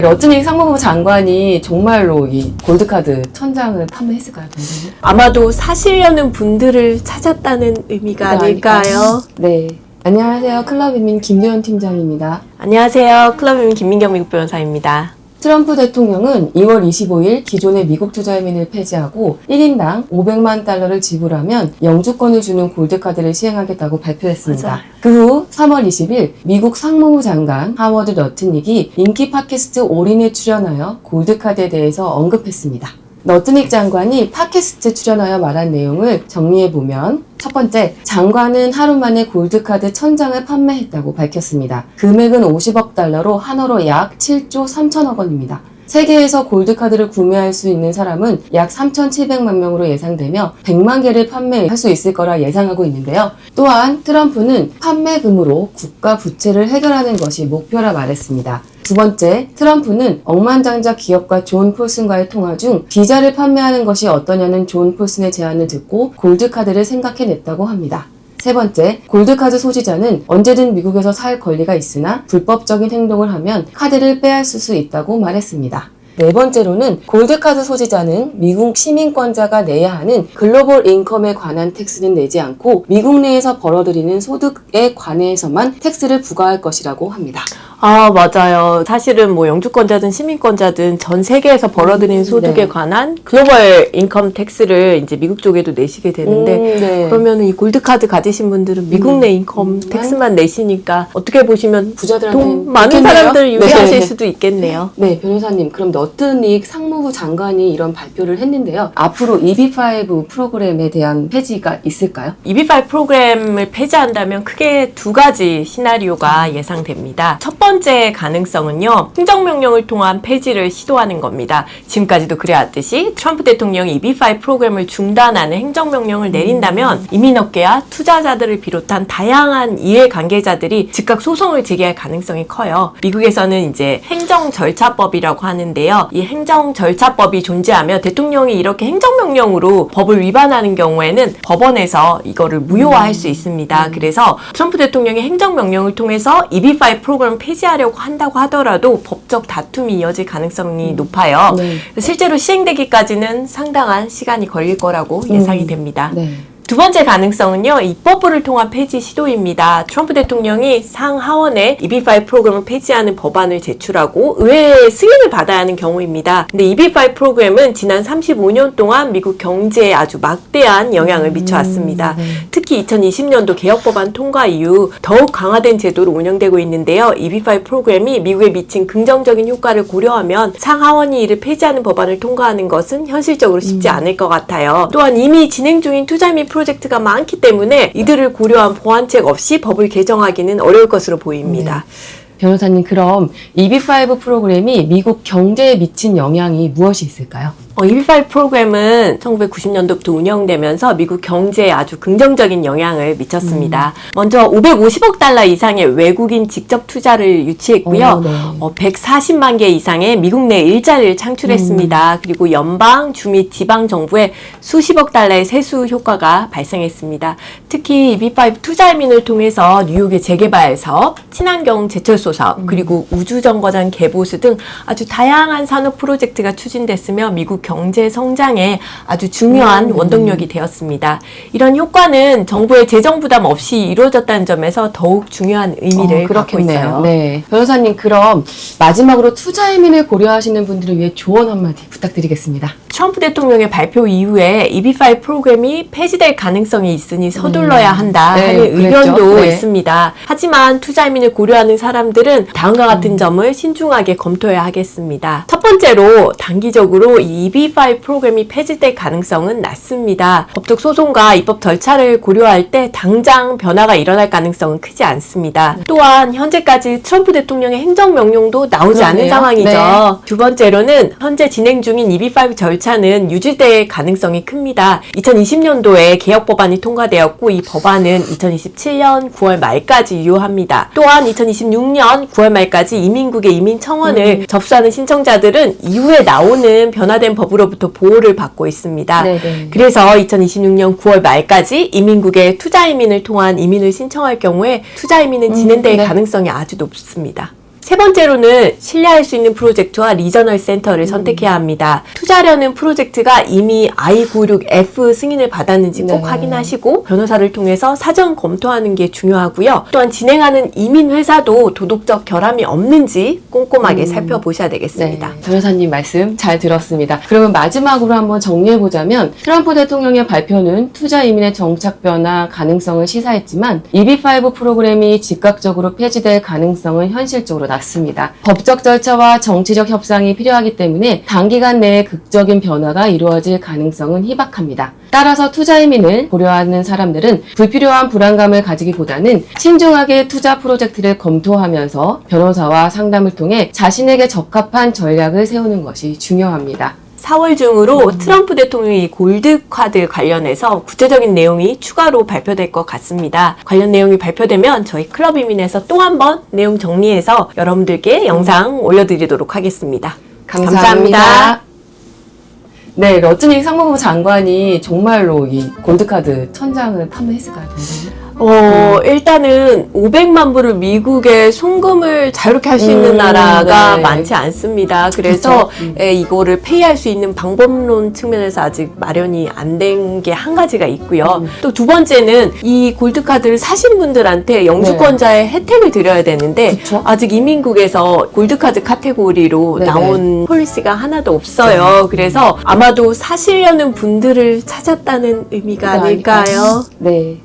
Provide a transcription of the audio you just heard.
러트닉 상무부 장관이 정말로 이 골드카드 천장을 판매했을까요, 선생님? 아마도 사시려는 분들을 찾았다는 의미가 아닐까요? 네. 안녕하세요. 클럽이민 김도현 팀장입니다. 안녕하세요. 클럽이민 김민경 미국 변호사입니다. 트럼프 대통령은 2월 25일 기존의 미국 투자의민을 폐지하고 1인당 500만 달러를 지불하면 영주권을 주는 골드카드를 시행하겠다고 발표했습니다. 맞아요. 그 후 3월 20일 미국 상무부 장관 하워드 러트닉이 인기 팟캐스트 올인에 출연하여 골드카드에 대해서 언급했습니다. 러트닉 장관이 팟캐스트 출연하여 말한 내용을 정리해보면 첫 번째, 장관은 하루 만에 골드카드 1000장을 판매했다고 밝혔습니다. 금액은 50억 달러로 한화로 약 7조 3천억 원입니다. 세계에서 골드카드를 구매할 수 있는 사람은 약 3,700만 명으로 예상되며 100만 개를 판매할 수 있을 거라 예상하고 있는데요. 또한 트럼프는 판매금으로 국가 부채를 해결하는 것이 목표라 말했습니다. 두 번째, 트럼프는 억만장자 기업가 존 폴슨과의 통화 중 비자를 판매하는 것이 어떠냐는 존 폴슨의 제안을 듣고 골드카드를 생각해냈다고 합니다. 세 번째, 골드카드 소지자는 언제든 미국에서 살 권리가 있으나 불법적인 행동을 하면 카드를 빼앗을 수 있다고 말했습니다. 네 번째로는 골드카드 소지자는 미국 시민권자가 내야 하는 글로벌 인컴에 관한 텍스는 내지 않고 미국 내에서 벌어들이는 소득에 관해서만 텍스를 부과할 것이라고 합니다. 아, 맞아요. 사실은 뭐 영주권자든 시민권자든 전 세계에서 벌어들이는 소득에 네. 관한 글로벌 인컴 텍스를 이제 미국 쪽에도 내시게 되는데 네. 그러면은 이 골드카드 가지신 분들은 미국 내 인컴 텍스만 내시니까 어떻게 보시면 부자들한테 돈 많은 좋겠네요. 사람들 유리하실 네. 수도 있겠네요. 네, 변호사님. 그럼 러트닉 상무부 장관이 이런 발표를 했는데요. 앞으로 EB5 프로그램에 대한 폐지가 있을까요? EB5 프로그램을 폐지한다면 크게 두 가지 시나리오가 예상됩니다. 첫 번째 가능성은요, 행정명령을 통한 폐지를 시도하는 겁니다. 지금까지도 그래왔듯이 트럼프 대통령이 EB5 프로그램을 중단하는 행정명령을 내린다면 이민업계와 투자자들을 비롯한 다양한 이해관계자들이 즉각 소송을 제기할 가능성이 커요. 미국에서는 이제 행정절차법이라고 하는데요. 이 행정절차법이 존재하며 대통령이 이렇게 행정명령으로 법을 위반하는 경우에는 법원에서 이거를 무효화할 수 있습니다. 그래서 트럼프 대통령이 행정명령을 통해서 EB5 프로그램을 폐지하려고 한다고 하더라도 법적 다툼이 이어질 가능성이 높아요. 네. 실제로 시행되기까지는 상당한 시간이 걸릴 거라고 예상이 됩니다. 네. 두 번째 가능성은요, 입법부를 통한 폐지 시도입니다. 트럼프 대통령이 상하원에 EB5 프로그램을 폐지하는 법안을 제출하고 의회의 승인을 받아야 하는 경우입니다. 근데 EB5 프로그램은 지난 35년 동안 미국 경제에 아주 막대한 영향을 미쳐왔습니다. 특히 2020년도 개혁법안 통과 이후 더욱 강화된 제도로 운영되고 있는데요. EB5 프로그램이 미국에 미친 긍정적인 효과를 고려하면 상하원이 이를 폐지하는 법안을 통과하는 것은 현실적으로 쉽지 않을 것 같아요. 또한 이미 진행 중인 투자 및 프로젝트가 많기 때문에 이들을 고려한 보완책 없이 법을 개정하기는 어려울 것으로 보입니다. 변호사님, 그럼 EB5 프로그램이 미국 경제에 미친 영향이 무엇이 있을까요? EB5 프로그램은 1990년도부터 운영되면서 미국 경제에 아주 긍정적인 영향을 미쳤습니다. 먼저 550억 달러 이상의 외국인 직접 투자를 유치했고요. 140만 개 이상의 미국 내 일자리를 창출했습니다. 그리고 연방, 주 및 지방 정부에 수십억 달러의 세수 효과가 발생했습니다. 특히 EB5 투자의민을 통해서 뉴욕의 재개발 사업, 친환경 제철소 사업, 그리고 우주정거장 개보수 등 아주 다양한 산업 프로젝트가 추진됐으며 미국 경제 성장에 아주 중요한 원동력이 되었습니다. 이런 효과는 정부의 재정 부담 없이 이루어졌다는 점에서 더욱 중요한 의미를 갖고 있어요. 네. 변호사님, 그럼 마지막으로 투자의민을 고려하시는 분들을 위해 조언 한마디 부탁드리겠습니다. 트럼프 대통령의 발표 이후에 EB5 프로그램이 폐지될 가능성이 있으니 서둘러야 한다 하는 의견도 있습니다. 하지만 투자의민을 고려하는 사람들은 다음과 같은 점을 신중하게 검토해야 하겠습니다. 첫 번째로 단기적으로 이 EB5 프로그램이 폐지될 가능성은 낮습니다. 법적 소송과 입법 절차를 고려할 때 당장 변화가 일어날 가능성은 크지 않습니다. 또한 현재까지 트럼프 대통령의 행정명령도 나오지 않은 상황이죠. 네. 두 번째로는 현재 진행 중인 EB5 절차는 유지될 가능성이 큽니다. 2020년도에 개혁법안이 통과되었고 이 법안은 2027년 9월 말까지 유효합니다. 또한 2026년 9월 말까지 이민국의 이민청원을 접수하는 신청자들은 이후에 나오는 변화된 법으로부터 보호를 받고 있습니다. 네네. 그래서 2026년 9월 말까지 이민국에 투자 이민을 통한 이민을 신청할 경우에 투자 이민은 진행될 가능성이 아주 높습니다. 세 번째로는 신뢰할 수 있는 프로젝트와 리저널 센터를 선택해야 합니다. 투자하려는 프로젝트가 이미 I96F 승인을 받았는지 꼭 네. 확인하시고 변호사를 통해서 사전 검토하는 게 중요하고요. 또한 진행하는 이민 회사도 도덕적 결함이 없는지 꼼꼼하게 살펴보셔야 되겠습니다. 네, 변호사님 말씀 잘 들었습니다. 그러면 마지막으로 한번 정리해보자면 트럼프 대통령의 발표는 투자 이민의 정착 변화 가능성을 시사했지만 EB5 프로그램이 즉각적으로 폐지될 가능성은 현실적으로 낮습니다. 법적 절차와 정치적 협상이 필요하기 때문에 단기간 내에 극적인 변화가 이루어질 가능성은 희박합니다. 따라서 투자 이민을 고려하는 사람들은 불필요한 불안감을 가지기보다는 신중하게 투자 프로젝트를 검토하면서 변호사와 상담을 통해 자신에게 적합한 전략을 세우는 것이 중요합니다. 4월 중으로 트럼프 대통령이 골드카드 관련해서 구체적인 내용이 추가로 발표될 것 같습니다. 관련 내용이 발표되면 저희 클럽 이민에서 또 한 번 내용 정리해서 여러분들께 영상 올려드리도록 하겠습니다. 감사합니다. 네, 러트닉 상무부 장관이 정말로 이 골드카드 천장을 판매했을까요? 일단은 500만 불을 미국에 송금을 자유롭게 할 수 있는 나라가 네. 많지 않습니다. 그래서 이거를 폐기할 수 있는 방법론 측면에서 아직 마련이 안 된 게 한 가지가 있고요. 또 두 번째는 이 골드카드를 사신 분들한테 영주권자의 혜택을 드려야 되는데 그쵸? 아직 이민국에서 골드카드 카테고리로 네네. 나온 폴리시가 하나도 없어요. 그래서 아마도 사시려는 분들을 찾았다는 의미가 아닐까요? 네.